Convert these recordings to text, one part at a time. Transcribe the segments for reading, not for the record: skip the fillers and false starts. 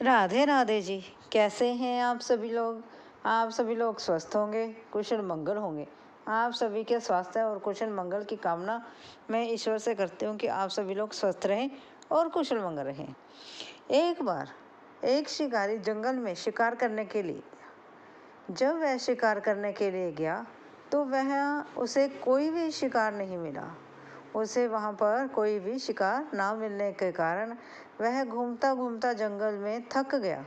राधे राधे जी। कैसे हैं आप सभी लोग? आप सभी लोग स्वस्थ होंगे, कुशल मंगल होंगे। आप सभी के स्वास्थ्य और कुशल मंगल की कामना मैं ईश्वर से करती हूँ कि आप सभी लोग स्वस्थ रहें और कुशल मंगल रहें। एक बार एक शिकारी जंगल में शिकार करने के लिए, जब वह शिकार करने के लिए गया तो वह उसे कोई भी शिकार नहीं मिला। उसे वहाँ पर कोई भी शिकार ना मिलने के कारण वह घूमता घूमता जंगल में थक गया।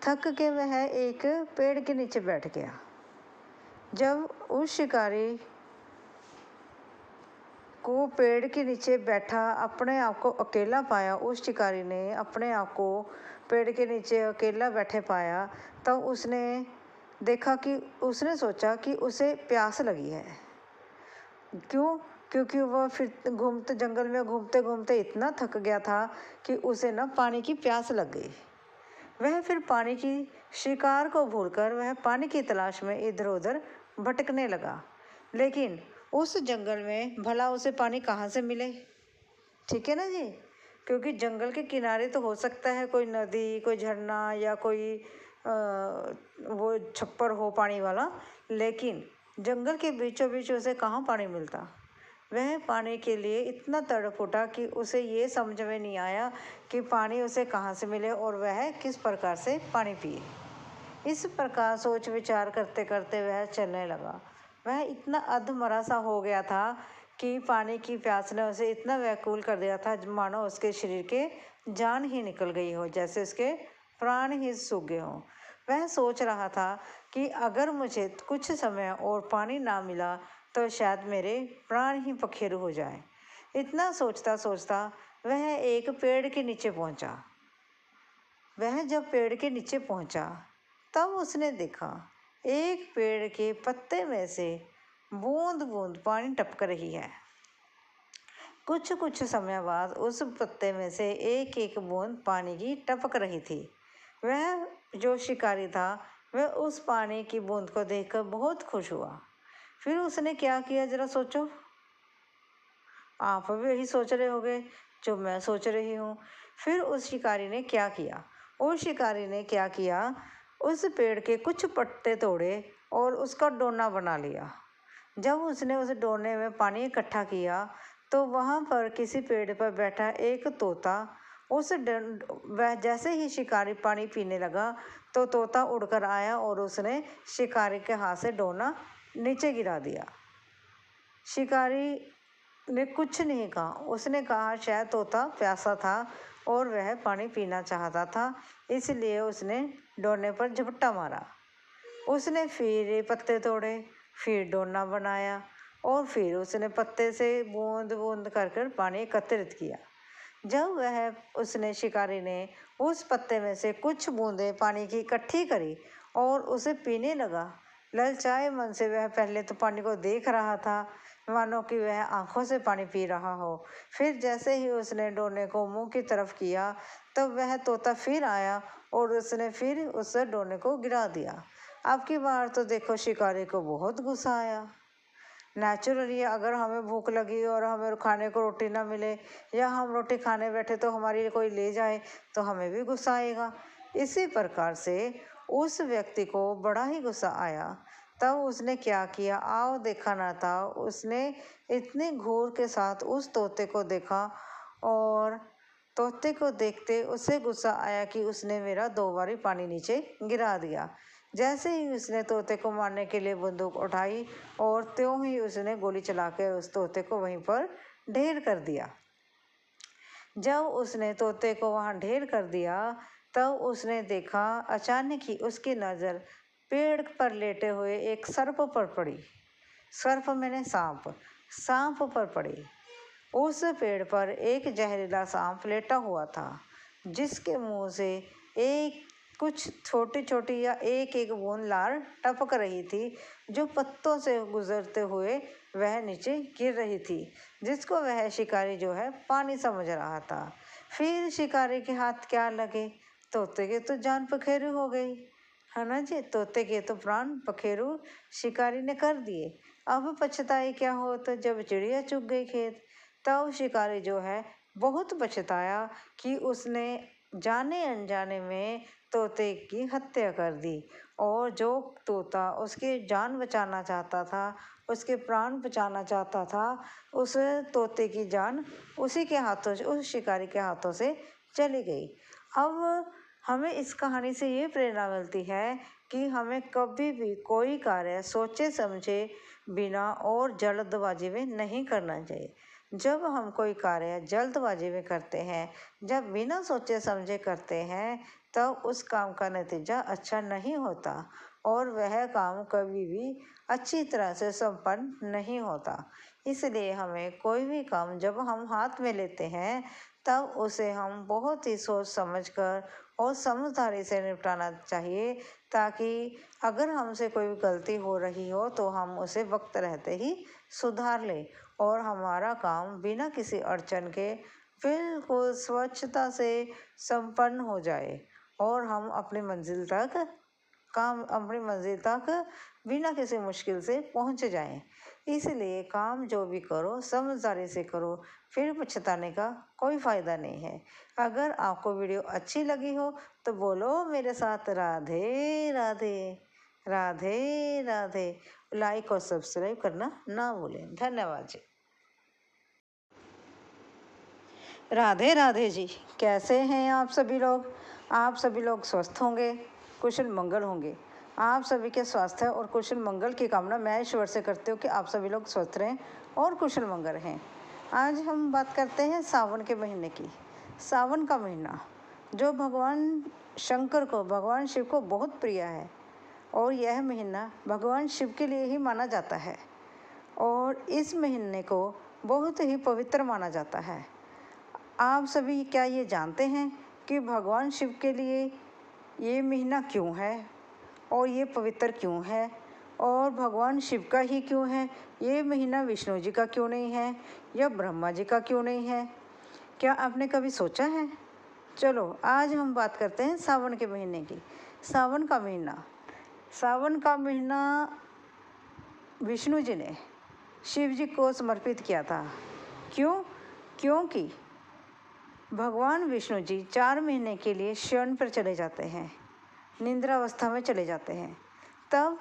थक के वह एक पेड़ के नीचे बैठ गया। जब उस शिकारी को पेड़ के नीचे बैठा अपने आप को अकेला पाया, उस शिकारी ने अपने आप को पेड़ के नीचे अकेला बैठे पाया, तब उसने देखा कि उसने सोचा कि उसे प्यास लगी है। क्यों? क्योंकि वह फिर घूमते जंगल में घूमते घूमते इतना थक गया था कि उसे ना पानी की प्यास लग गई। वह फिर पानी की शिकार को भूलकर वह पानी की तलाश में इधर उधर भटकने लगा। लेकिन उस जंगल में भला उसे पानी कहाँ से मिले? ठीक है ना जी? क्योंकि जंगल के किनारे तो हो सकता है कोई नदी, कोई झरना या कोई वो छप्पर हो पानी वाला, लेकिन जंगल के बीचों बीच उसे कहाँ पानी मिलता? वह पानी के लिए इतना तड़प उठा कि उसे ये समझ में नहीं आया कि पानी उसे कहाँ से मिले और वह किस प्रकार से पानी पिए। इस प्रकार सोच विचार करते करते वह चलने लगा। वह इतना अधमरा सा हो गया था कि पानी की प्यास ने उसे इतना व्याकुल कर दिया था मानो उसके शरीर के जान ही निकल गई हो, जैसे उसके प्राण ही सूख गए हों। वह सोच रहा था कि अगर मुझे कुछ समय और पानी ना मिला तो शायद मेरे प्राण ही पखेरु हो जाए। इतना सोचता सोचता वह एक पेड़ के नीचे पहुंचा। वह जब पेड़ के नीचे पहुंचा तब उसने देखा एक पेड़ के पत्ते में से बूंद बूंद पानी टपक रही है। कुछ कुछ समय बाद उस पत्ते में से एक एक बूंद पानी की टपक रही थी। वह जो शिकारी था वह उस पानी की बूंद को देखकर बहुत खुश हुआ। फिर उसने क्या किया, जरा सोचो। आप भी यही सोच रहे होंगे जो मैं सोच रही हूँ। फिर उस शिकारी ने क्या किया? उस शिकारी ने क्या किया, उस पेड़ के कुछ पत्ते तोड़े और उसका डोना बना लिया। जब उसने उस डोने में पानी इकट्ठा किया तो वहाँ पर किसी पेड़ पर बैठा एक तोता वह जैसे ही शिकारी पानी पीने लगा तो तोता उड़कर आया और उसने शिकारी के हाथ से डोना नीचे गिरा दिया। शिकारी ने कुछ नहीं कहा। उसने कहा शायद तोता प्यासा था और वह पानी पीना चाहता था, इसलिए उसने डोने पर झपट्टा मारा। उसने फिर पत्ते तोड़े, फिर डोना बनाया और फिर उसने पत्ते से बूंद बूंद कर कर पानी एकत्रित किया। जब वह उसने शिकारी ने उस पत्ते में से कुछ बूंदें पानी की इकट्ठी करी और उसे पीने लगा। ललचाए मन से वह पहले तो पानी को देख रहा था मानो कि वह आंखों से पानी पी रहा हो। फिर जैसे ही उसने डोने को मुंह की तरफ किया तब वह तोता फिर आया और उसने फिर उस डोने को गिरा दिया। अब की बार तो देखो शिकारी को बहुत गुस्सा आया। नेचुरली अगर हमें भूख लगी और हमें खाने को रोटी ना मिले या हम रोटी खाने बैठे तो हमारी कोई ले जाए तो हमें भी गुस्सा आएगा। इसी प्रकार से उस व्यक्ति को बड़ा ही गुस्सा आया। तब उसने क्या किया, आओ देखा ना था। उसने इतने घूर के साथ उस तोते को देखा और तोते को देखते उसे गुस्सा आया कि उसने मेरा 2 बारी पानी नीचे गिरा दिया। जैसे ही उसने तोते को मारने के लिए बंदूक उठाई और त्यों ही उसने गोली चलाकर उस तोते को वहीं पर ढेर कर दिया। जब उसने तोते को वहां ढेर कर दिया तब उसने देखा अचानक ही उसकी नज़र पेड़ पर लेटे हुए एक सर्प पर पड़ी। सर्प मैंने सांप पर पड़ी। उस पेड़ पर एक जहरीला सांप लेटा हुआ था जिसके मुंह से एक कुछ छोटी छोटी या एक एक बूंद लार टपक रही थी जो पत्तों से गुजरते हुए वह नीचे गिर रही थी, जिसको वह शिकारी जो है पानी समझ रहा था। फिर शिकारी के हाथ क्या लगे, तोते के तो जान पखेरु हो गई, है ना जी। तोते के तो प्राण पखेरु शिकारी ने कर दिए। अब पछताए क्या हो तो जब चिड़िया चुग गई खेत। तब शिकारी जो है बहुत पछताया कि उसने जाने अनजाने में तोते की हत्या कर दी, और जो तोता उसकी जान बचाना चाहता था, उसके प्राण बचाना चाहता था, उस तोते की जान उसी के हाथों से, उस शिकारी के हाथों से चली गई। अब हमें इस कहानी से ये प्रेरणा मिलती है कि हमें कभी भी कोई कार्य सोचे समझे बिना और जल्दबाजी में नहीं करना चाहिए। जब हम कोई कार्य जल्दबाजी में करते हैं, जब बिना सोचे समझे करते हैं, तब उस काम का नतीजा अच्छा नहीं होता और वह काम कभी भी अच्छी तरह से संपन्न नहीं होता। इसलिए हमें कोई भी काम जब हम हाथ में लेते हैं, तब उसे हम बहुत ही सोच समझ कर और समझदारी से निपटाना चाहिए, ताकि अगर हमसे कोई गलती हो रही हो तो हम उसे वक्त रहते ही सुधार लें और हमारा काम बिना किसी अड़चन के बिल्कुल स्वच्छता से संपन्न हो जाए और हम अपनी मंजिल तक बिना किसी मुश्किल से पहुंच जाएं। इसलिए काम जो भी करो समझदारी से करो, फिर पछताने का कोई फ़ायदा नहीं है। अगर आपको वीडियो अच्छी लगी हो तो बोलो मेरे साथ राधे राधे, राधे राधे। लाइक और सब्सक्राइब करना ना भूलें। धन्यवाद जी। राधे राधे जी। कैसे हैं आप सभी लोग? आप सभी लोग स्वस्थ होंगे, कुशल मंगल होंगे। आप सभी के स्वास्थ्य और कुशल मंगल की कामना मैं ईश्वर से करती हूँ कि आप सभी लोग स्वस्थ रहें और कुशल मंगल रहें। आज हम बात करते हैं सावन के महीने की। सावन का महीना जो भगवान शंकर को, भगवान शिव को बहुत प्रिय है, और यह महीना भगवान शिव के लिए ही माना जाता है और इस महीने को बहुत ही पवित्र माना जाता है। आप सभी क्या ये जानते हैं कि भगवान शिव के लिए ये महीना क्यों है और ये पवित्र क्यों है, और भगवान शिव का ही क्यों है? ये महीना विष्णु जी का क्यों नहीं है या ब्रह्मा जी का क्यों नहीं है? क्या आपने कभी सोचा है? चलो आज हम बात करते हैं सावन के महीने की। सावन का महीना विष्णु जी ने शिव जी को समर्पित किया था। क्योंकि भगवान विष्णु जी 4 महीने के लिए शयन पर चले जाते हैं, निद्रावस्था में चले जाते हैं। तब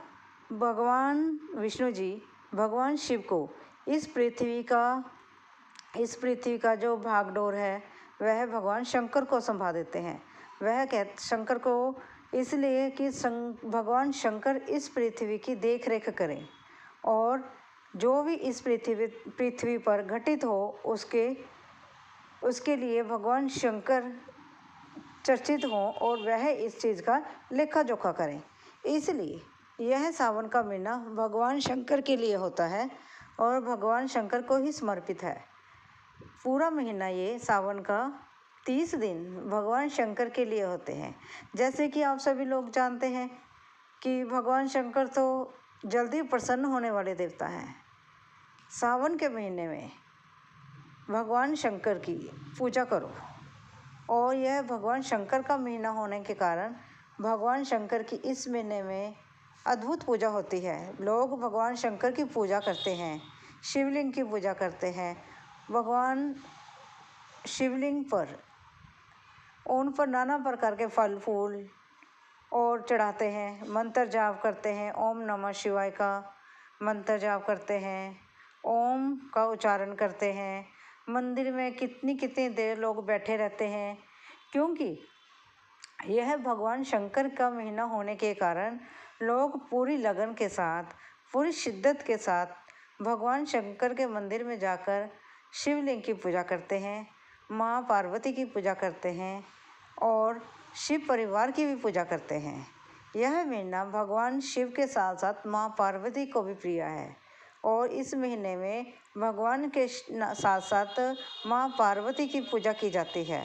भगवान विष्णु जी भगवान शिव को इस पृथ्वी का जो भागडोर है वह भगवान शंकर को संभाल देते हैं। शंकर को इसलिए कि भगवान शंकर इस पृथ्वी की देख रेख करें और जो भी इस पृथ्वी पर घटित हो उसके लिए भगवान शंकर चर्चित हों और वह इस चीज़ का लेखा जोखा करें। इसलिए यह सावन का महीना भगवान शंकर के लिए होता है और भगवान शंकर को ही समर्पित है। पूरा महीना ये सावन का 30 दिन भगवान शंकर के लिए होते हैं। जैसे कि आप सभी लोग जानते हैं कि भगवान शंकर तो जल्दी प्रसन्न होने वाले देवता हैं। सावन के महीने में भगवान शंकर की पूजा करो, और यह भगवान शंकर का महीना होने के कारण भगवान शंकर की इस महीने में अद्भुत पूजा होती है। लोग भगवान शंकर की पूजा करते हैं, शिवलिंग की पूजा करते हैं। भगवान शिवलिंग पर उन पर नाना प्रकार के फल फूल और चढ़ाते हैं, मंत्र जाप करते हैं, ओम नमः शिवाय का मंत्र जाप करते हैं, ओम का उच्चारण करते हैं। मंदिर में कितनी कितनी देर लोग बैठे रहते हैं, क्योंकि यह भगवान शंकर का महीना होने के कारण लोग पूरी लगन के साथ, पूरी शिद्दत के साथ भगवान शंकर के मंदिर में जाकर शिवलिंग की पूजा करते हैं, माँ पार्वती की पूजा करते हैं और शिव परिवार की भी पूजा करते हैं। यह महीना भगवान शिव के साथ साथ माँ पार्वती को भी प्रिय है और इस महीने में भगवान के साथ साथ माँ पार्वती की पूजा की जाती है।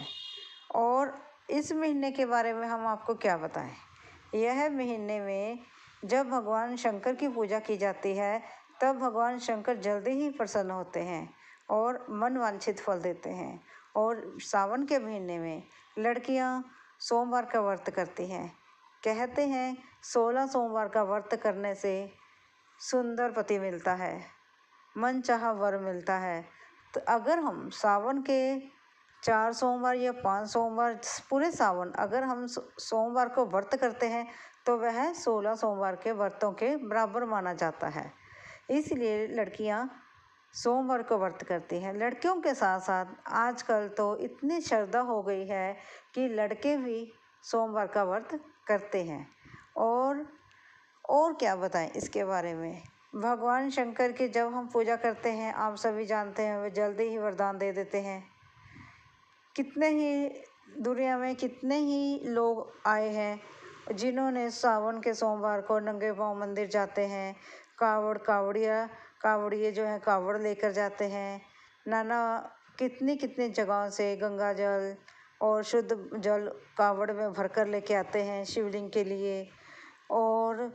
और इस महीने के बारे में हम आपको क्या बताएं? यह महीने में जब भगवान शंकर की पूजा की जाती है तब भगवान शंकर जल्दी ही प्रसन्न होते हैं और मन वांछित फल देते हैं। और सावन के महीने में लड़कियां सोमवार का व्रत करती हैं। कहते हैं 16 सोमवार का व्रत करने से सुंदर पति मिलता है, मन चाहा वर मिलता है। तो अगर हम सावन के 4 सोमवार या 5 सोमवार पूरे सावन, अगर हम सोमवार को व्रत करते हैं तो वह 16 सोमवार के व्रतों के बराबर माना जाता है। इसलिए लड़कियां सोमवार को व्रत करती हैं। लड़कियों के साथ साथ आजकल तो इतनी श्रद्धा हो गई है कि लड़के भी सोमवार का व्रत करते हैं। और क्या बताएं इसके बारे में। भगवान शंकर की जब हम पूजा करते हैं, आप सभी जानते हैं, वे जल्दी ही वरदान दे देते हैं। कितने ही दुनिया में कितने ही लोग आए हैं जिन्होंने सावन के सोमवार को नंगे पांव मंदिर जाते हैं। कावड़िए जो है कावड़ लेकर जाते हैं। नाना कितनी कितनी जगहों से गंगा जल और शुद्ध जल कावड़ में भरकर लेके आते हैं शिवलिंग के लिए। और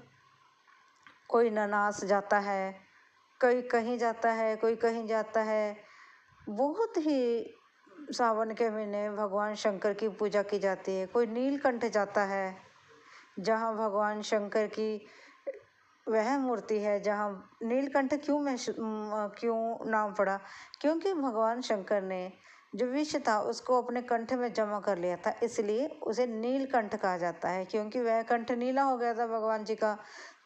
कोई ननास जाता है, कोई कहीं जाता है, कोई कहीं जाता है। बहुत ही सावन के महीने भगवान शंकर की पूजा की जाती है। कोई नीलकंठ जाता है, जहाँ भगवान शंकर की वह मूर्ति है। जहाँ नीलकंठ क्यों नाम पड़ा, क्योंकि भगवान शंकर ने जो विष था उसको अपने कंठ में जमा कर लिया था, इसलिए उसे नीलकंठ कहा जाता है। क्योंकि वह कंठ नीला हो गया था भगवान जी का,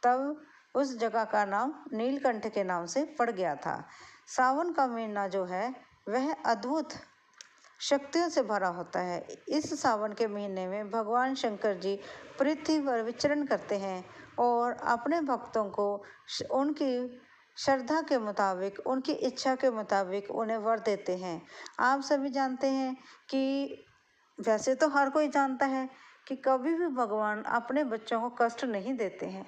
तब उस जगह का नाम नीलकंठ के नाम से पड़ गया था। सावन का महीना जो है वह अद्भुत शक्तियों से भरा होता है। इस सावन के महीने में भगवान शंकर जी पृथ्वी पर विचरण करते हैं और अपने भक्तों को उनकी श्रद्धा के मुताबिक, उनकी इच्छा के मुताबिक उन्हें वर देते हैं। आप सभी जानते हैं कि वैसे तो हर कोई जानता है कि कभी भी भगवान अपने बच्चों को कष्ट नहीं देते हैं।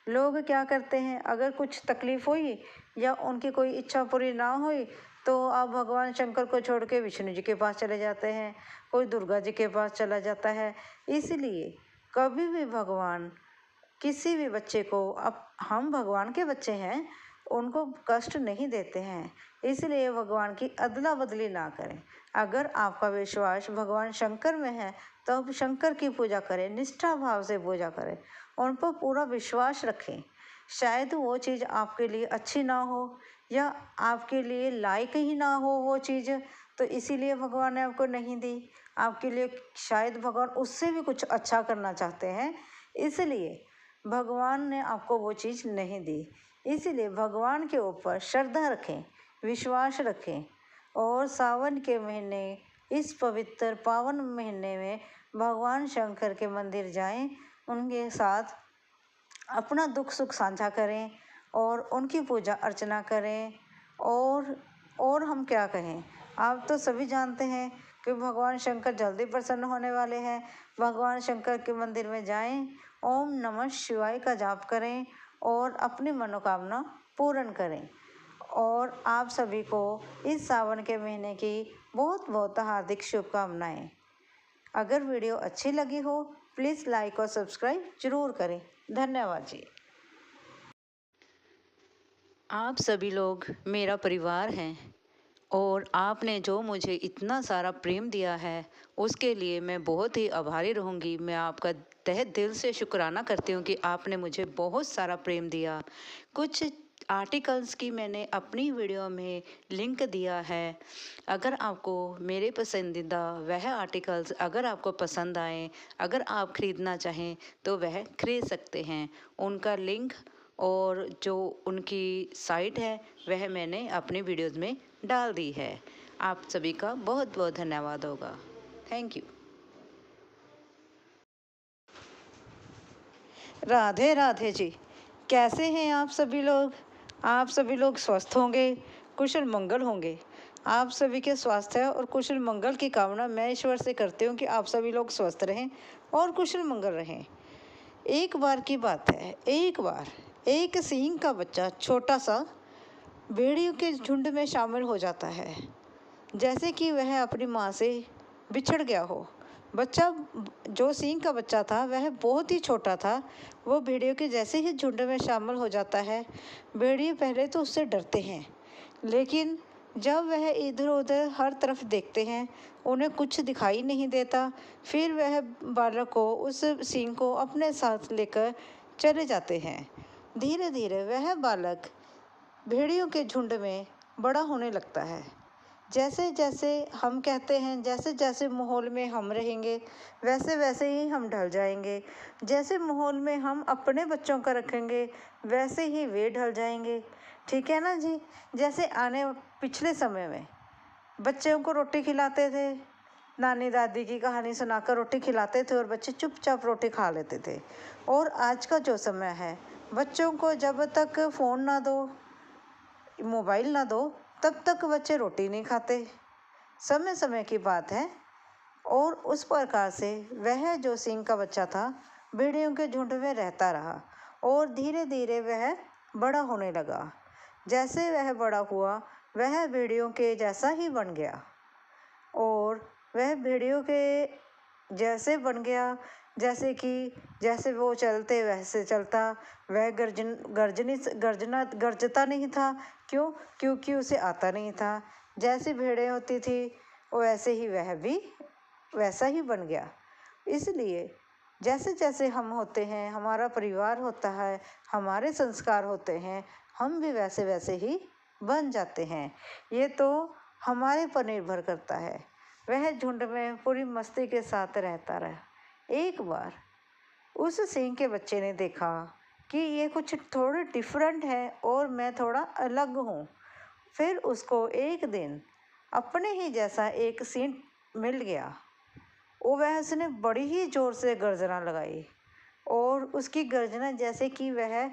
लोग क्या करते हैं, अगर कुछ तकलीफ हुई या उनकी कोई इच्छा पूरी ना हुई तो आप भगवान शंकर को छोड़ के विष्णु जी के पास चले जाते हैं, कोई दुर्गा जी के पास चला जाता है। इसलिए कभी भी भगवान किसी भी बच्चे को, अब हम भगवान के बच्चे हैं, उनको कष्ट नहीं देते हैं। इसलिए भगवान की अदला बदली ना करें। अगर आपका विश्वास भगवान शंकर में है तो आप शंकर की पूजा करें, निष्ठा भाव से पूजा करें, उन पर पूरा विश्वास रखें। शायद वो चीज़ आपके लिए अच्छी ना हो या आपके लिए लायक ही ना हो वो चीज़, तो इसीलिए भगवान ने आपको नहीं दी। आपके लिए शायद भगवान उससे भी कुछ अच्छा करना चाहते हैं, इसलिए भगवान ने आपको वो चीज़ नहीं दी। इसलिए भगवान के ऊपर श्रद्धा रखें, विश्वास रखें और सावन के महीने, इस पवित्र पावन महीने में भगवान शंकर के मंदिर जाएं, उनके साथ अपना दुख सुख साझा करें और उनकी पूजा अर्चना करें। और हम क्या कहें, आप तो सभी जानते हैं कि भगवान शंकर जल्दी प्रसन्न होने वाले हैं। भगवान शंकर के मंदिर में जाएं, ओम नमः शिवाय का जाप करें और अपनी मनोकामना पूर्ण करें। और आप सभी को इस सावन के महीने की बहुत बहुत हार्दिक शुभकामनाएं। अगर वीडियो अच्छी लगी हो प्लीज़ लाइक और सब्सक्राइब जरूर करें। धन्यवाद जी। आप सभी लोग मेरा परिवार हैं और आपने जो मुझे इतना सारा प्रेम दिया है उसके लिए मैं बहुत ही आभारी रहूँगी। मैं आपका तहे दिल से शुक्राना करती हूँ कि आपने मुझे बहुत सारा प्रेम दिया। कुछ आर्टिकल्स की मैंने अपनी वीडियो में लिंक दिया है। अगर आपको मेरे पसंदीदा वह आर्टिकल्स अगर आपको पसंद आए, अगर आप ख़रीदना चाहें तो वह खरीद सकते हैं। उनका लिंक और जो उनकी साइट है वह मैंने अपनी वीडियोस में डाल दी है। आप सभी का बहुत बहुत धन्यवाद होगा। Thank you. राधे राधे जी। कैसे हैं आप सभी लोग? आप सभी लोग स्वस्थ होंगे, कुशल मंगल होंगे। आप सभी के स्वास्थ्य और कुशल मंगल की कामना मैं ईश्वर से करती हूँ कि आप सभी लोग स्वस्थ रहें और कुशल मंगल रहें। एक बार की बात है, एक बार एक सिंह का बच्चा छोटा सा भेड़ियों के झुंड में शामिल हो जाता है। जैसे कि वह अपनी माँ से बिछड़ गया हो। बच्चा, जो सिंह का बच्चा था, वह बहुत ही छोटा था। वो भेड़ियों के जैसे ही झुंड में शामिल हो जाता है, भेड़िए पहले तो उससे डरते हैं, लेकिन जब वह इधर उधर हर तरफ देखते हैं उन्हें कुछ दिखाई नहीं देता। फिर वह बालक को, उस सिंह को अपने साथ लेकर चले जाते हैं। धीरे धीरे वह बालक भेड़ियों के झुंड में बड़ा होने लगता है। जैसे जैसे हम कहते हैं, जैसे जैसे माहौल में हम रहेंगे वैसे वैसे ही हम ढल जाएंगे। जैसे माहौल में हम अपने बच्चों का रखेंगे वैसे ही वे ढल जाएंगे। ठीक है ना जी। जैसे पिछले समय में बच्चों को रोटी खिलाते थे, नानी दादी की कहानी सुनाकर रोटी खिलाते थे और बच्चे चुपचाप रोटी खा लेते थे। और आज का जो समय है, बच्चों को जब तक फ़ोन ना दो, मोबाइल ना दो, तब तक बच्चे रोटी नहीं खाते। समय समय की बात है। और उस प्रकार से वह जो सिंह का बच्चा था भेड़ियों के झुंड में रहता रहा और धीरे धीरे वह बड़ा होने लगा। जैसे वह बड़ा हुआ वह भेड़ियों के जैसा ही बन गया और वह भेड़ियों के जैसे बन गया। जैसे कि जैसे वो चलते वैसे चलता। वह गरजता नहीं था। क्यों? क्योंकि उसे आता नहीं था। जैसी भेड़ें होती थी वैसे ही वह भी वैसा ही बन गया। इसलिए जैसे जैसे हम होते हैं, हमारा परिवार होता है, हमारे संस्कार होते हैं, हम भी वैसे वैसे ही बन जाते हैं। ये तो हमारे पर निर्भर करता है। वह झुंड में पूरी मस्ती के साथ रहता रहा। एक बार उस सिंह के बच्चे ने देखा कि ये कुछ थोड़े डिफरेंट है और मैं थोड़ा अलग हूँ। फिर उसको एक दिन अपने ही जैसा एक सिंह मिल गया। वह उसने बड़ी ही ज़ोर से गर्जना लगाई और उसकी गर्जना जैसे कि वह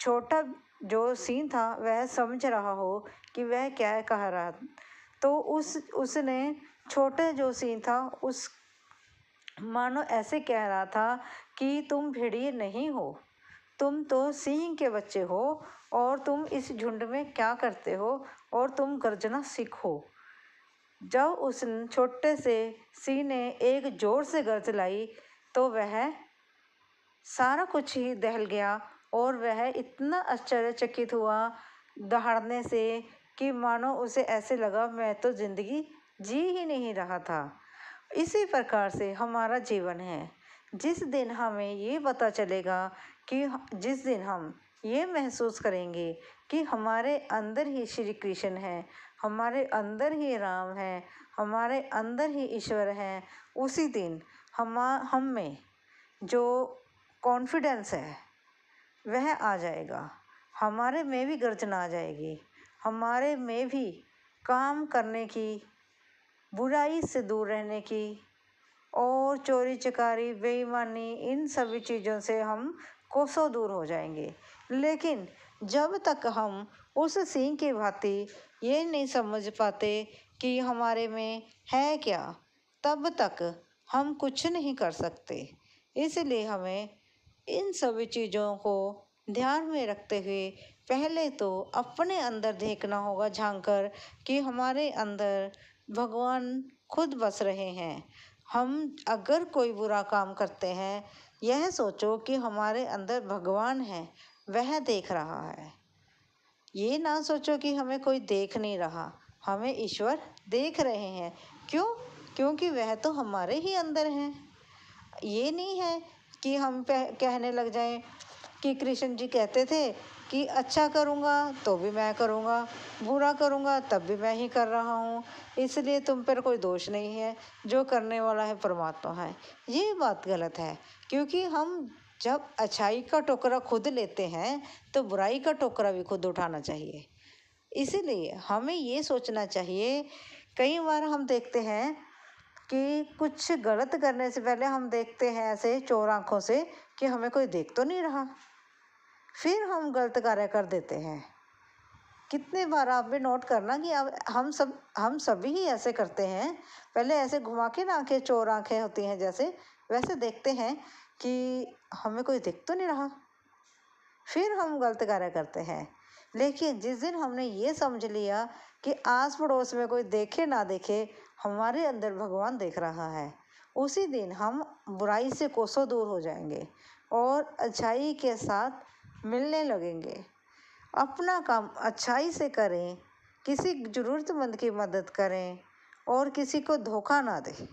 छोटा जो सिंह था वह समझ रहा हो कि वह क्या कह रहा। तो उसने छोटे जो सिंह था उस मानो ऐसे कह रहा था कि तुम भेड़िए नहीं हो, तुम तो सिंह के बच्चे हो और तुम इस झुंड में क्या करते हो और तुम गर्जना सीखो। जब उस छोटे से सिंह ने एक जोर से गर्ज लाई तो वह सारा कुछ ही दहल गया और वह इतना आश्चर्यचकित हुआ दहाड़ने से कि मानो उसे ऐसे लगा मैं तो जिंदगी जी ही नहीं रहा था। इसी प्रकार से हमारा जीवन है। जिस दिन हमें ये पता चलेगा कि जिस दिन हम ये महसूस करेंगे कि हमारे अंदर ही श्री कृष्ण है, हमारे अंदर ही राम है, हमारे अंदर ही ईश्वर है, उसी दिन हम में जो कॉन्फिडेंस है वह आ जाएगा। हमारे में भी गर्जना आ जाएगी। हमारे में भी काम करने की, बुराई से दूर रहने की और चोरी चकारी बेईमानी इन सभी चीज़ों से हम कोसों दूर हो जाएंगे। लेकिन जब तक हम उस सिंह की भांति ये नहीं समझ पाते कि हमारे में है क्या, तब तक हम कुछ नहीं कर सकते। इसलिए हमें इन सभी चीज़ों को ध्यान में रखते हुए पहले तो अपने अंदर देखना होगा झांक कर कि हमारे अंदर भगवान खुद बस रहे हैं। हम अगर कोई बुरा काम करते हैं, यह सोचो कि हमारे अंदर भगवान है, वह देख रहा है। ये ना सोचो कि हमें कोई देख नहीं रहा, हमें ईश्वर देख रहे हैं। क्यों? क्योंकि वह तो हमारे ही अंदर हैं। ये नहीं है कि हम कहने लग जाएं कि कृष्ण जी कहते थे कि अच्छा करूँगा तो भी मैं करूँगा, बुरा करूँगा तब भी मैं ही कर रहा हूँ, इसलिए तुम पर कोई दोष नहीं है, जो करने वाला है परमात्मा है। ये बात गलत है। क्योंकि हम जब अच्छाई का टोकरा खुद लेते हैं तो बुराई का टोकरा भी खुद उठाना चाहिए। इसीलिए हमें ये सोचना चाहिए। कई बार हम देखते हैं कि कुछ गलत करने से पहले हम देखते हैं ऐसे चोर आंखों से कि हमें कोई देख तो नहीं रहा, फिर हम गलत कार्य कर देते हैं। कितने बार आप भी नोट करना कि अब हम सभी ही ऐसे करते हैं। पहले ऐसे घुमा के ना आंखें, चोर आंखें होती हैं जैसे, वैसे देखते हैं कि हमें कोई देख तो नहीं रहा, फिर हम गलत कार्य करते हैं। लेकिन जिस दिन हमने ये समझ लिया कि आस पड़ोस में कोई देखे ना देखे, हमारे अंदर भगवान देख रहा है, उसी दिन हम बुराई से कोसों दूर हो जाएंगे और अच्छाई के साथ मिलने लगेंगे। अपना काम अच्छाई से करें, किसी ज़रूरतमंद की मदद करें और किसी को धोखा ना दें।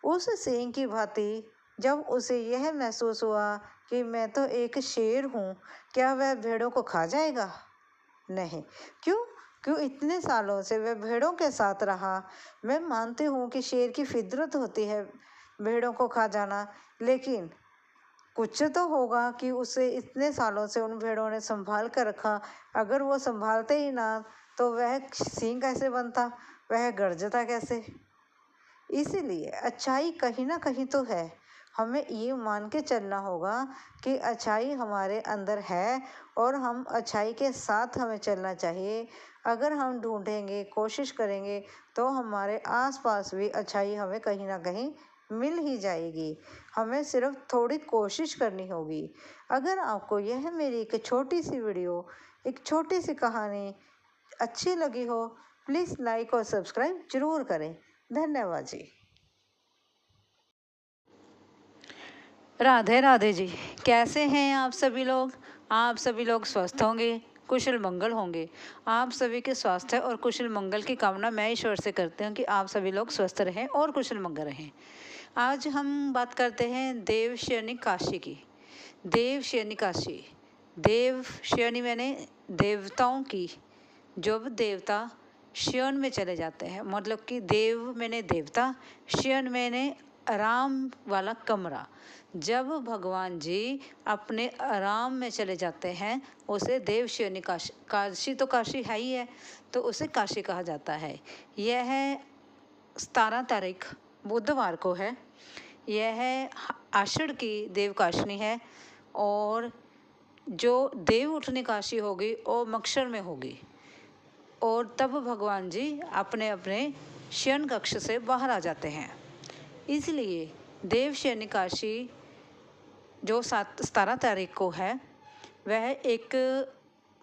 उस सिंह की भांति जब उसे यह महसूस हुआ कि मैं तो एक शेर हूँ, क्या वह भेड़ों को खा जाएगा? नहीं। क्यों? क्यों इतने सालों से वह भेड़ों के साथ रहा। मैं मानती हूँ कि शेर की फितरत होती है भेड़ों को खा जाना, लेकिन कुछ तो होगा कि उसे इतने सालों से उन भेड़ों ने संभाल कर रखा। अगर वो संभालते ही ना तो वह सिंह कैसे बनता, वह गर्जता कैसे। इसीलिए अच्छाई कहीं ना कहीं तो है। हमें ये मान के चलना होगा कि अच्छाई हमारे अंदर है और हम अच्छाई के साथ हमें चलना चाहिए। अगर हम ढूंढेंगे, कोशिश करेंगे तो हमारे आसपास भी अच्छाई हमें कहीं ना कहीं मिल ही जाएगी। हमें सिर्फ थोड़ी कोशिश करनी होगी। अगर आपको यह मेरी एक छोटी सी वीडियो, एक छोटी सी कहानी अच्छी लगी हो, प्लीज़ लाइक और सब्सक्राइब ज़रूर करें। धन्यवाद जी। राधे राधे जी। कैसे हैं आप सभी लोग? आप सभी लोग स्वस्थ होंगे, कुशल मंगल होंगे। आप सभी के स्वास्थ्य और कुशल मंगल की कामना मैं ईश्वर से करती हूँ कि आप सभी लोग स्वस्थ रहें और कुशल मंगल रहें। आज हम बात करते हैं देवशयनी काशी की। देवशयनी काशी, देवशयनी मैंने देवताओं की। जब देवता शयन में चले जाते हैं, मतलब कि देव मैंने देवता, शयन मैंने आराम वाला कमरा। जब भगवान जी अपने आराम में चले जाते हैं उसे देवशयनी काशी, काशी तो काशी है ही है, तो उसे काशी कहा जाता है। यह 17 तारीख बुधवार को है। यह आषाढ़ की देवकाशनी है और जो देव उठनी काशी होगी वो मक्षर में होगी। और तब भगवान जी अपने अपने शयन कक्ष से बाहर आ जाते हैं। इसलिए देवशयनी काशी जो 17 तारीख को है वह एक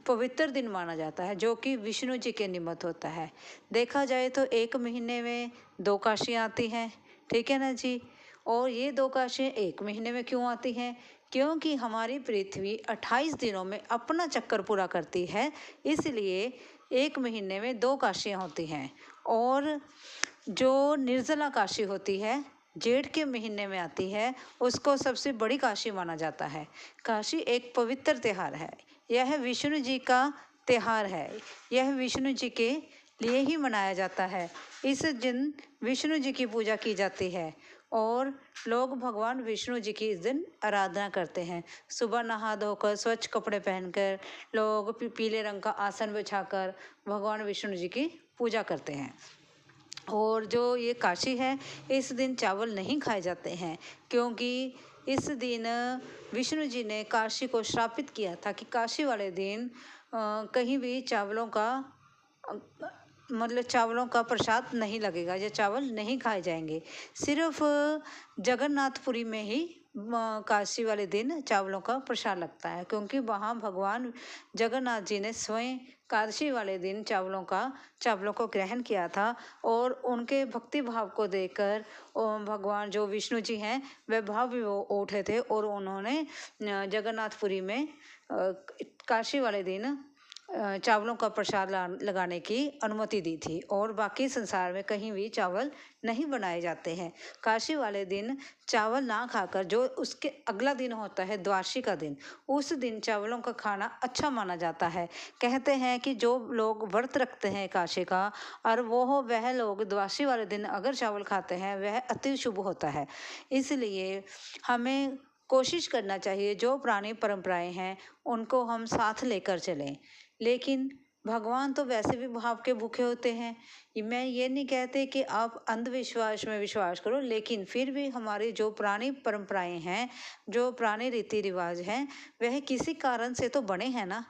पवित्र दिन माना जाता है, जो कि विष्णु जी के निमित्त होता है। देखा जाए तो एक महीने में 2 काशियाँ आती हैं, ठीक है ना जी। और ये 2 काशियाँ एक महीने में क्यों आती हैं? क्योंकि हमारी पृथ्वी 28 दिनों में अपना चक्कर पूरा करती है, इसलिए एक महीने में 2 काशियाँ होती हैं। और जो निर्जला काशी होती है, जेठ के महीने में आती है, उसको सबसे बड़ी काशी माना जाता है। काशी एक पवित्र त्यौहार है। यह विष्णु जी का त्यौहार है। यह विष्णु जी के लिए ही मनाया जाता है। इस दिन विष्णु जी की पूजा की जाती है और लोग भगवान विष्णु जी की इस दिन आराधना करते हैं। सुबह नहा धोकर स्वच्छ कपड़े पहनकर लोग पीले रंग का आसन बिछाकर भगवान विष्णु जी की पूजा करते हैं। और जो ये काशी है, इस दिन चावल नहीं खाए जाते हैं, क्योंकि इस दिन विष्णु जी ने काशी को श्रापित किया था कि काशी वाले दिन कहीं भी चावलों का मतलब चावलों का प्रसाद नहीं लगेगा या चावल नहीं खाए जाएंगे। सिर्फ जगन्नाथपुरी में ही काशी वाले दिन चावलों का प्रसाद लगता है, क्योंकि वहाँ भगवान जगन्नाथ जी ने स्वयं काशी वाले दिन चावलों को ग्रहण किया था। और उनके भक्ति भाव को देखकर भगवान जो विष्णु जी हैं वह भाव भी वो उठे थे और उन्होंने जगन्नाथपुरी में काशी वाले दिन चावलों का प्रसाद लगाने की अनुमति दी थी। और बाकी संसार में कहीं भी चावल नहीं बनाए जाते हैं। काशी वाले दिन चावल ना खाकर जो उसके अगला दिन होता है द्वादशी का दिन, उस दिन चावलों का खाना अच्छा माना जाता है। कहते हैं कि जो लोग व्रत रखते हैं काशी का और वह लोग द्वादशी वाले दिन अगर चावल खाते हैं वह अति शुभ होता है। इसलिए हमें कोशिश करना चाहिए जो पुरानी परंपराएं हैं उनको हम साथ लेकर चलें। लेकिन भगवान तो वैसे भी भाव के भूखे होते हैं। मैं ये नहीं कहते कि आप अंधविश्वास में विश्वास करो, लेकिन फिर भी हमारी जो पुरानी परंपराएं हैं, जो पुराने रीति रिवाज हैं, वह किसी कारण से तो बने हैं ना।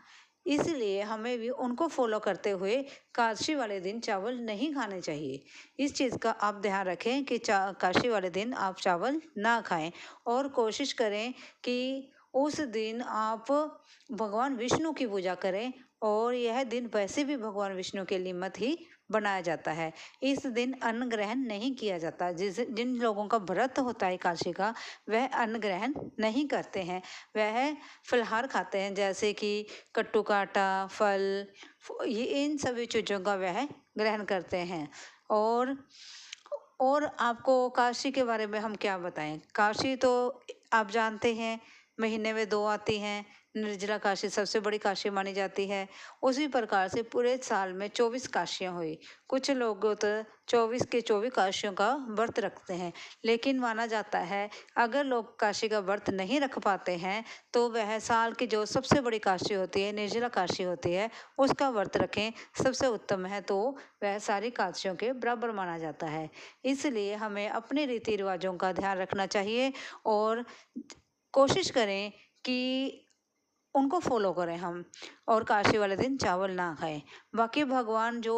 इसलिए हमें भी उनको फॉलो करते हुए काशी वाले दिन चावल नहीं खाने चाहिए। इस चीज़ का आप ध्यान रखें कि काशी वाले दिन आप चावल ना खाएं और कोशिश करें कि उस दिन आप भगवान विष्णु की पूजा करें। और यह दिन वैसे भी भगवान विष्णु के निमित्त ही बनाया जाता है। इस दिन अन्न ग्रहण नहीं किया जाता। जिन लोगों का व्रत होता है काशी का, वह अन्न ग्रहण नहीं करते हैं, वह फलहार खाते हैं, जैसे कि कट्टू काटा फल, ये इन सभी चीज़ों का वह ग्रहण करते हैं। और आपको काशी के बारे में हम क्या बताएं। काशी तो आप जानते हैं महीने में 2 आती हैं, निर्जला काशी सबसे बड़ी काशी मानी जाती है, उसी प्रकार से पूरे साल में 24 काशियाँ हुई। कुछ लोग तो 24 के 24 काशियों का व्रत रखते हैं, लेकिन माना जाता है अगर लोग काशी का व्रत नहीं रख पाते हैं तो वह साल की जो सबसे बड़ी काशी होती है, निर्जला काशी होती है, उसका व्रत रखें, सबसे उत्तम है। तो वह सारी काशियों के बराबर माना जाता है। इसलिए हमें अपने रीति रिवाजों का ध्यान रखना चाहिए और कोशिश करें कि उनको फॉलो करें हम, और काशी वाले दिन चावल ना खाएं। बाकी भगवान जो,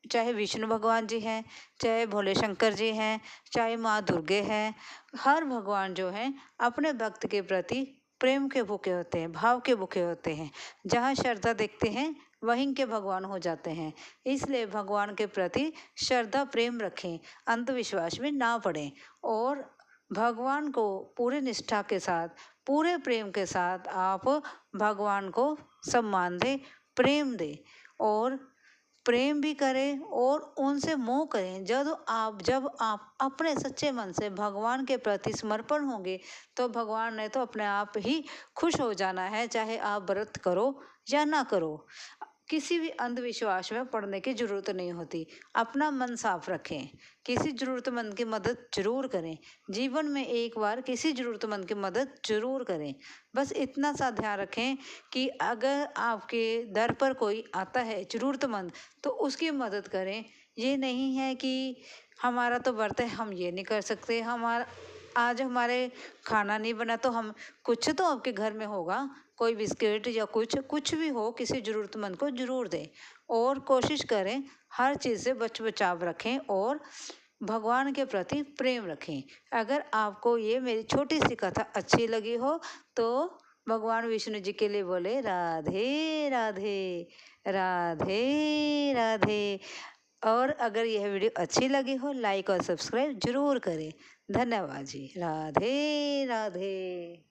चाहे विष्णु भगवान जी हैं, चाहे भोले शंकर जी हैं, चाहे माँ दुर्गे हैं, हर भगवान जो हैं अपने भक्त के प्रति प्रेम के भूखे होते हैं, भाव के भूखे होते हैं। जहाँ श्रद्धा देखते हैं वहीं के भगवान हो जाते हैं। इसलिए भगवान के प्रति श्रद्धा प्रेम रखें, अंधविश्वास में ना पड़ें और भगवान को पूरे निष्ठा के साथ, पूरे प्रेम के साथ आप भगवान को सम्मान दें, प्रेम दें और प्रेम भी करें और उनसे मोह करें। जब आप अपने सच्चे मन से भगवान के प्रति समर्पण होंगे तो भगवान ने तो अपने आप ही खुश हो जाना है, चाहे आप व्रत करो या ना करो। किसी भी अंधविश्वास में पड़ने की जरूरत नहीं होती। अपना मन साफ रखें, किसी जरूरतमंद की मदद जरूर करें, जीवन में एक बार किसी जरूरतमंद की मदद जरूर करें। बस इतना सा ध्यान रखें कि अगर आपके दर पर कोई आता है ज़रूरतमंद तो उसकी मदद करें। ये नहीं है कि हमारा तो व्रत है, हम ये नहीं कर सकते, हमारा आज हमारे खाना नहीं बना तो हम, कुछ तो आपके घर में होगा, कोई बिस्किट या कुछ भी हो, किसी ज़रूरतमंद को ज़रूर दें। और कोशिश करें हर चीज़ से बचाव रखें और भगवान के प्रति प्रेम रखें। अगर आपको ये मेरी छोटी सी कथा अच्छी लगी हो तो भगवान विष्णु जी के लिए बोले राधे राधे, राधे राधे। और अगर यह वीडियो अच्छी लगी हो लाइक और सब्सक्राइब जरूर करें। धन्यवाद जी। राधे राधे।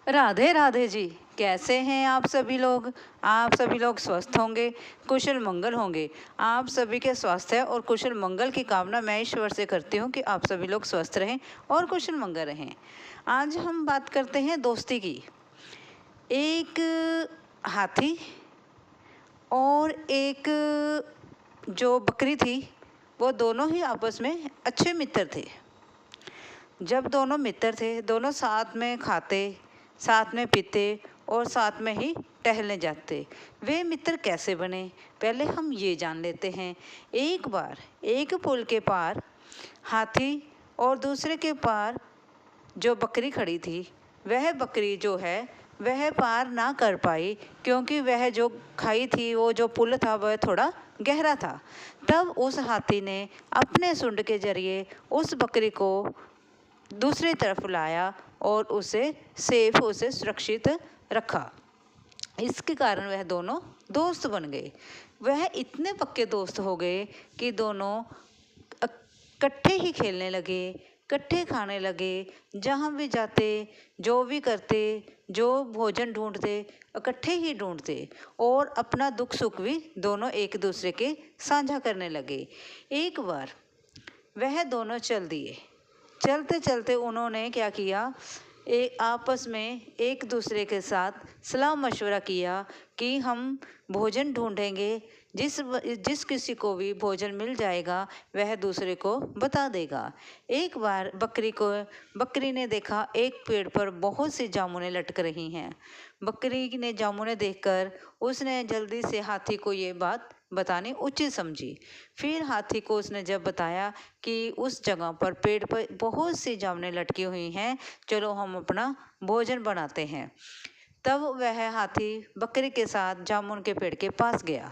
राधे राधे जी। कैसे हैं आप सभी लोग? आप सभी लोग स्वस्थ होंगे, कुशल मंगल होंगे। आप सभी के स्वास्थ्य और कुशल मंगल की कामना मैं ईश्वर से करती हूँ कि आप सभी लोग स्वस्थ रहें और कुशल मंगल रहें। आज हम बात करते हैं दोस्ती की। एक हाथी और एक जो बकरी थी, वो दोनों ही आपस में अच्छे मित्र थे। जब दोनों मित्र थे, दोनों साथ में खाते, साथ में पीते और साथ में ही टहलने जाते। वे मित्र कैसे बने, पहले हम ये जान लेते हैं। एक बार एक पुल के पार हाथी और दूसरे के पार जो बकरी खड़ी थी, वह बकरी जो है वह पार ना कर पाई, क्योंकि वह जो खाई थी, वो जो पुल था वह थोड़ा गहरा था। तब उस हाथी ने अपने सूंड के जरिए उस बकरी को दूसरी तरफ लाया और उसे सुरक्षित रखा। इसके कारण वह दोनों दोस्त बन गए। वह इतने पक्के दोस्त हो गए कि दोनों इकट्ठे ही खेलने लगे, इकट्ठे खाने लगे, जहाँ भी जाते, जो भी करते, जो भोजन ढूंढते, इकट्ठे ही ढूंढते और अपना दुख सुख भी दोनों एक दूसरे के साझा करने लगे। एक बार वह दोनों चल दिए। चलते चलते उन्होंने क्या किया, आपस में एक दूसरे के साथ सलाह मशवरा किया कि हम भोजन ढूंढेंगे, जिस किसी को भी भोजन मिल जाएगा वह दूसरे को बता देगा। एक बार बकरी ने देखा एक पेड़ पर बहुत सी जामुनें लटक रही हैं। बकरी ने जामुनें देखकर उसने जल्दी से हाथी को ये बात बतानी उचित समझी। फिर हाथी को उसने जब बताया कि उस जगह पर पेड़ पर बहुत सी जामुनें लटकी हुई हैं, चलो हम अपना भोजन बनाते हैं। तब वह हाथी बकरी के साथ जामुन के पेड़ के पास गया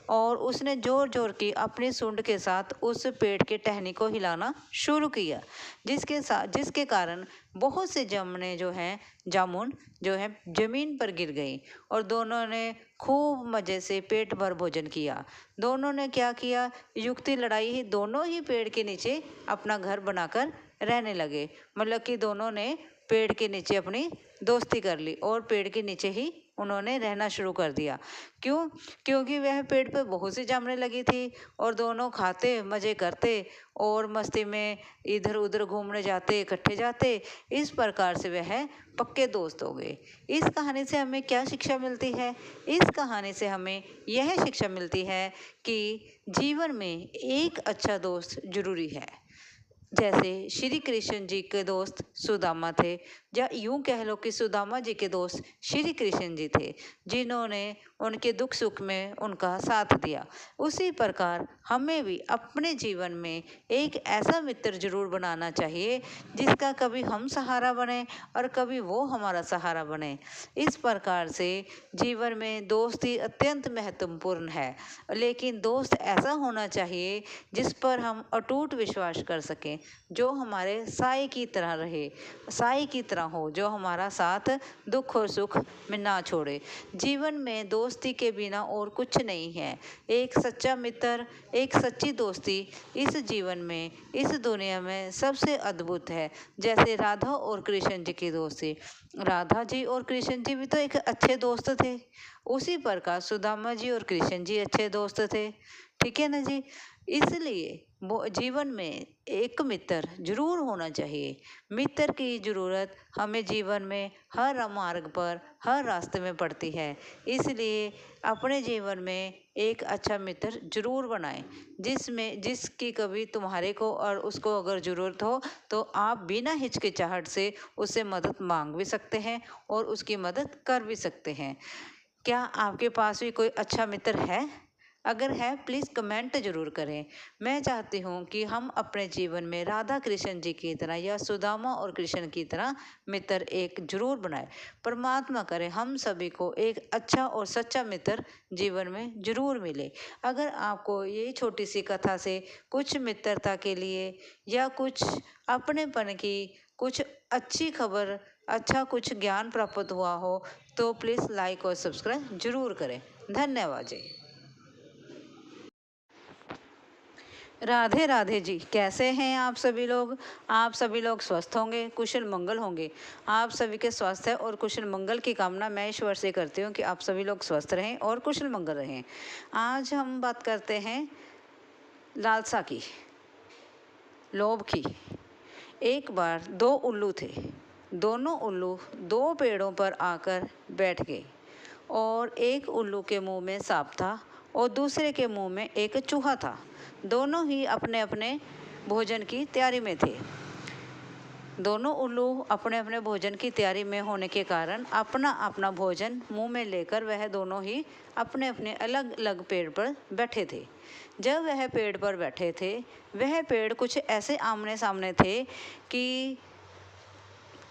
और उसने जोर जोर की अपनी सूंड के साथ उस पेड़ के टहनी को हिलाना शुरू किया, जिसके कारण बहुत से जामुन जो है जमीन पर गिर गई और दोनों ने खूब मज़े से पेट भर भोजन किया। दोनों ने क्या किया, युक्ति लड़ाई, दोनों ही पेड़ के नीचे अपना घर बनाकर रहने लगे। मतलब कि दोनों ने पेड़ के नीचे अपनी दोस्ती कर ली और पेड़ के नीचे ही उन्होंने रहना शुरू कर दिया। क्यों? क्योंकि वह पेड़ पे बहुत सी जामने लगी थी और दोनों खाते, मज़े करते और मस्ती में इधर उधर घूमने जाते, इकट्ठे जाते। इस प्रकार से वह पक्के दोस्त हो गए। इस कहानी से हमें क्या शिक्षा मिलती है? इस कहानी से हमें यह शिक्षा मिलती है कि जीवन में एक अच्छा दोस्त जरूरी है। जैसे श्री कृष्ण जी के दोस्त सुदामा थे, या यूं कह लो कि सुदामा जी के दोस्त श्री कृष्ण जी थे, जिन्होंने उनके दुख सुख में उनका साथ दिया। उसी प्रकार हमें भी अपने जीवन में एक ऐसा मित्र जरूर बनाना चाहिए जिसका कभी हम सहारा बने और कभी वो हमारा सहारा बने। इस प्रकार से जीवन में दोस्ती अत्यंत महत्वपूर्ण है, लेकिन दोस्त ऐसा होना चाहिए जिस पर हम अटूट विश्वास कर सकें, जो हमारे साए की तरह रहे, साए की तरह हो, जो हमारा साथ दुख और सुख में ना छोड़े। जीवन में दोस्ती के बिना और कुछ नहीं है। एक सच्चा मित्र, एक सच्ची दोस्ती इस जीवन में, इस दुनिया में सबसे अद्भुत है। जैसे राधा और कृष्ण जी की दोस्ती, राधा जी और कृष्ण जी भी तो एक अच्छे दोस्त थे। उसी प्रकार सुदामा जी और कृष्ण जी अच्छे दोस्त थे। ठीक है ना जी? इसलिए वो जीवन में एक मित्र जरूर होना चाहिए। मित्र की जरूरत हमें जीवन में हर मार्ग पर, हर रास्ते में पड़ती है। इसलिए अपने जीवन में एक अच्छा मित्र जरूर बनाएं, जिसकी कभी तुम्हारे को और उसको अगर जरूरत हो तो आप बिना हिचकिचाहट से उससे मदद मांग भी सकते हैं और उसकी मदद कर भी सकते हैं। क्या आपके पास भी कोई अच्छा मित्र है? अगर है, प्लीज़ कमेंट जरूर करें। मैं चाहती हूँ कि हम अपने जीवन में राधा कृष्ण जी की तरह या सुदामा और कृष्ण की तरह मित्र एक जरूर बनाए। परमात्मा करे हम सभी को एक अच्छा और सच्चा मित्र जीवन में जरूर मिले। अगर आपको ये छोटी सी कथा से कुछ मित्रता के लिए या कुछ अपनेपन की कुछ अच्छी खबर, अच्छा कुछ ज्ञान प्राप्त हुआ हो तो प्लीज़ लाइक और सब्सक्राइब जरूर करें। धन्यवाद जी। राधे राधे जी, कैसे हैं आप सभी लोग? आप सभी लोग स्वस्थ होंगे, कुशल मंगल होंगे। आप सभी के स्वास्थ्य और कुशल मंगल की कामना मैं ईश्वर से करती हूँ कि आप सभी लोग स्वस्थ रहें और कुशल मंगल रहें। आज हम बात करते हैं लालसा की, लोभ की। एक बार दो उल्लू थे। दोनों उल्लू दो पेड़ों पर आकर बैठ गए और एक उल्लू के मुंह में सांप था और दूसरे के मुंह में एक चूहा था। दोनों ही अपने अपने भोजन की तैयारी में थे। दोनों उल्लू अपने अपने भोजन की तैयारी में होने के कारण अपना अपना भोजन मुंह में लेकर वह दोनों ही अपने अपने अलग अलग पेड़ पर बैठे थे। जब वह पेड़ पर बैठे थे, वह पेड़ कुछ ऐसे आमने सामने थे कि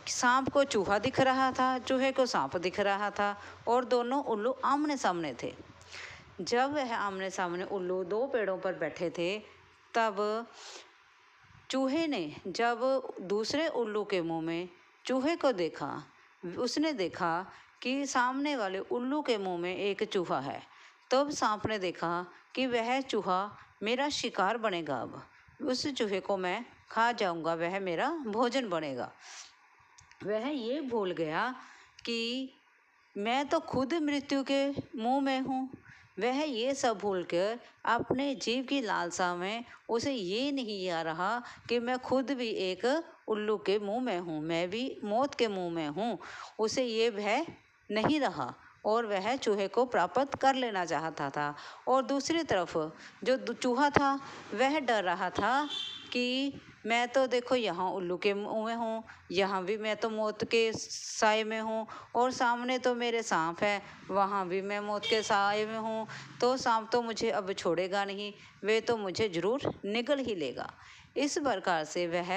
सांप को चूहा दिख रहा था, चूहे को सांप दिख रहा था और दोनों उल्लू आमने सामने थे। जब वह आमने सामने उल्लू दो पेड़ों पर बैठे थे, तब चूहे ने जब दूसरे उल्लू के मुंह में चूहे को देखा, उसने देखा कि सामने वाले उल्लू के मुंह में एक चूहा है। तब सांप ने देखा कि वह चूहा मेरा शिकार बनेगा, अब उस चूहे को मैं खा जाऊंगा, वह मेरा भोजन बनेगा। वह ये भूल गया कि मैं तो खुद मृत्यु के मुंह में हूँ। वह ये सब भूलकर अपने जीव की लालसा में उसे ये नहीं आ रहा कि मैं खुद भी एक उल्लू के मुंह में हूँ, मैं भी मौत के मुंह में हूँ। उसे ये भय नहीं रहा और वह चूहे को प्राप्त कर लेना चाहता था। और दूसरी तरफ जो चूहा था वह डर रहा था कि मैं तो देखो यहाँ उल्लू के मुंह में हूँ, यहाँ भी मैं तो मौत के साए में हूँ और सामने तो मेरे सांप है, वहाँ भी मैं मौत के साए में हूँ। तो सांप तो मुझे अब छोड़ेगा नहीं, वे तो मुझे जरूर निगल ही लेगा। इस प्रकार से वह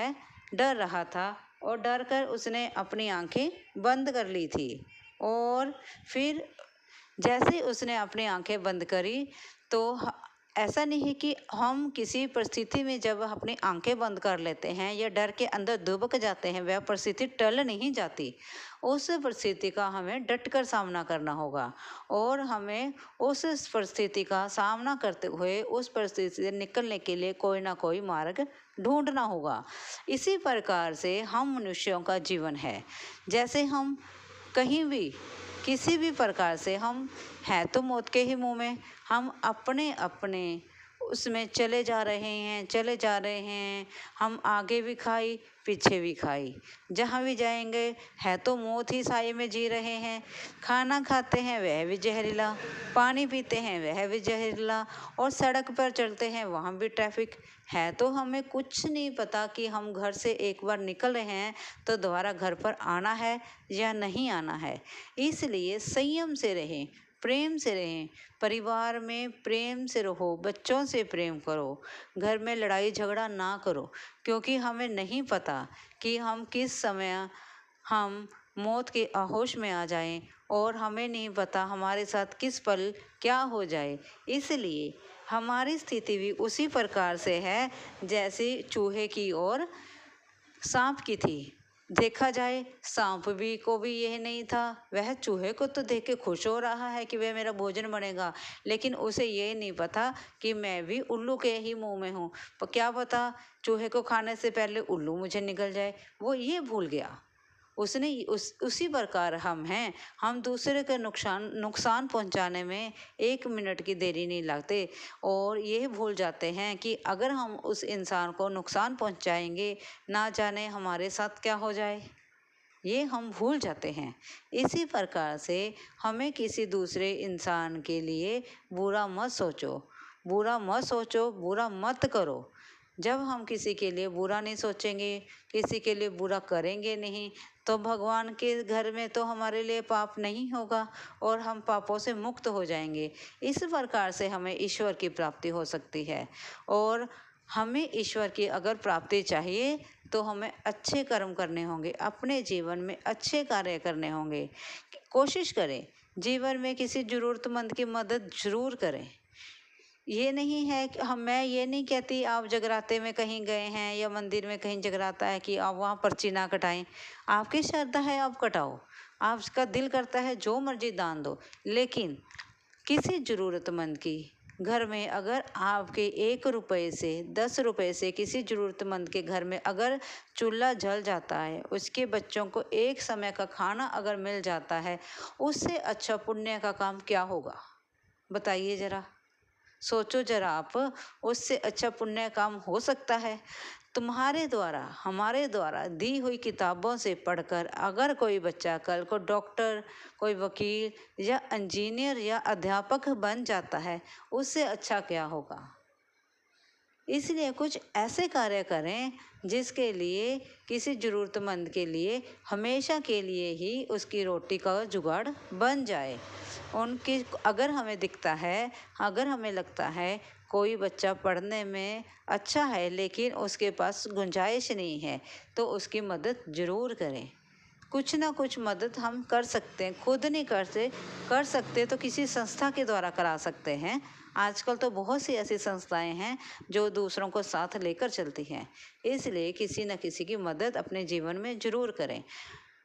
डर रहा था और डर कर उसने अपनी आंखें बंद कर ली थी। और फिर जैसे उसने अपनी आंखें बंद करी तो ऐसा नहीं है कि हम किसी परिस्थिति में जब अपनी आंखें बंद कर लेते हैं या डर के अंदर दुबक जाते हैं, वह परिस्थिति टल नहीं जाती। उस परिस्थिति का हमें डट कर सामना करना होगा और हमें उस परिस्थिति का सामना करते हुए उस परिस्थिति से निकलने के लिए कोई ना कोई मार्ग ढूंढना होगा। इसी प्रकार से हम मनुष्यों का जीवन है। जैसे हम कहीं भी किसी भी प्रकार से हम हैं तो मौत के ही मुंह में, हम अपने अपने उसमें चले जा रहे हैं। हम आगे भी खाई, पीछे भी खाई, जहाँ भी जाएंगे है तो मौत ही साए में जी रहे हैं। खाना खाते हैं वह भी जहरीला, पानी पीते हैं वह भी जहरीला, और सड़क पर चलते हैं वहाँ भी ट्रैफिक है। तो हमें कुछ नहीं पता कि हम घर से एक बार निकल रहे हैं तो दोबारा घर पर आना है या नहीं आना है। इसलिए संयम से रहें, प्रेम से रहें, परिवार में प्रेम से रहो, बच्चों से प्रेम करो, घर में लड़ाई झगड़ा ना करो, क्योंकि हमें नहीं पता कि हम किस समय हम मौत के आहोश में आ जाएं, और हमें नहीं पता हमारे साथ किस पल क्या हो जाए। इसलिए हमारी स्थिति भी उसी प्रकार से है जैसे चूहे की और सांप की थी। देखा जाए सांप भी को भी यह नहीं था, वह चूहे को तो देख के खुश हो रहा है कि वह मेरा भोजन बनेगा, लेकिन उसे ये नहीं पता कि मैं भी उल्लू के ही मुंह में हूँ। पर क्या पता चूहे को खाने से पहले उल्लू मुझे निगल जाए, वो ये भूल गया। उसने उसी प्रकार हम हैं, हम दूसरे के नुकसान पहुंचाने में 1 मिनट की देरी नहीं लगते, और ये भूल जाते हैं कि अगर हम उस इंसान को नुकसान पहुंचाएंगे, ना जाने हमारे साथ क्या हो जाए, ये हम भूल जाते हैं। इसी प्रकार से हमें किसी दूसरे इंसान के लिए बुरा मत सोचो, बुरा मत सोचो, बुरा मत करो। जब हम किसी के लिए बुरा नहीं सोचेंगे, किसी के लिए बुरा करेंगे नहीं, तो भगवान के घर में तो हमारे लिए पाप नहीं होगा और हम पापों से मुक्त हो जाएंगे। इस प्रकार से हमें ईश्वर की प्राप्ति हो सकती है, और हमें ईश्वर की अगर प्राप्ति चाहिए तो हमें अच्छे कर्म करने होंगे, अपने जीवन में अच्छे कार्य करने होंगे। कोशिश करें जीवन में किसी ज़रूरतमंद की मदद ज़रूर करें। ये नहीं है कि मैं ये नहीं कहती आप जगराते में कहीं गए हैं या मंदिर में कहीं जगराता है कि आप वहाँ पर्ची ना कटाएं। आपकी श्रद्धा है आप कटाओ, आपका दिल करता है जो मर्जी दान दो, लेकिन किसी ज़रूरतमंद की घर में अगर आपके 1 रुपये से 10 रुपये से किसी ज़रूरतमंद के घर में अगर चूल्हा जल जाता है, उसके बच्चों को एक समय का खाना अगर मिल जाता है, उससे अच्छा पुण्य का काम क्या होगा? बताइए ज़रा, सोचो जरा आप, उससे अच्छा पुण्य काम हो सकता है? तुम्हारे द्वारा, हमारे द्वारा दी हुई किताबों से पढ़कर अगर कोई बच्चा कल को डॉक्टर, कोई वकील या इंजीनियर या अध्यापक बन जाता है, उससे अच्छा क्या होगा? इसलिए कुछ ऐसे कार्य करें जिसके लिए किसी ज़रूरतमंद के लिए हमेशा के लिए ही उसकी रोटी का जुगाड़ बन जाए। उनकी अगर हमें दिखता है, अगर हमें लगता है कोई बच्चा पढ़ने में अच्छा है लेकिन उसके पास गुंजाइश नहीं है, तो उसकी मदद ज़रूर करें। कुछ ना कुछ मदद हम कर सकते हैं, खुद नहीं कर सकते तो किसी संस्था के द्वारा करा सकते हैं। आजकल तो बहुत सी ऐसी संस्थाएं हैं जो दूसरों को साथ लेकर चलती हैं। इसलिए किसी न किसी की मदद अपने जीवन में ज़रूर करें,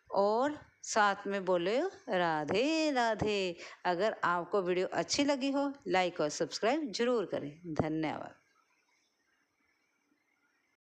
और साथ में बोले राधे राधे। अगर आपको वीडियो अच्छी लगी हो, लाइक और सब्सक्राइब जरूर करें। धन्यवाद।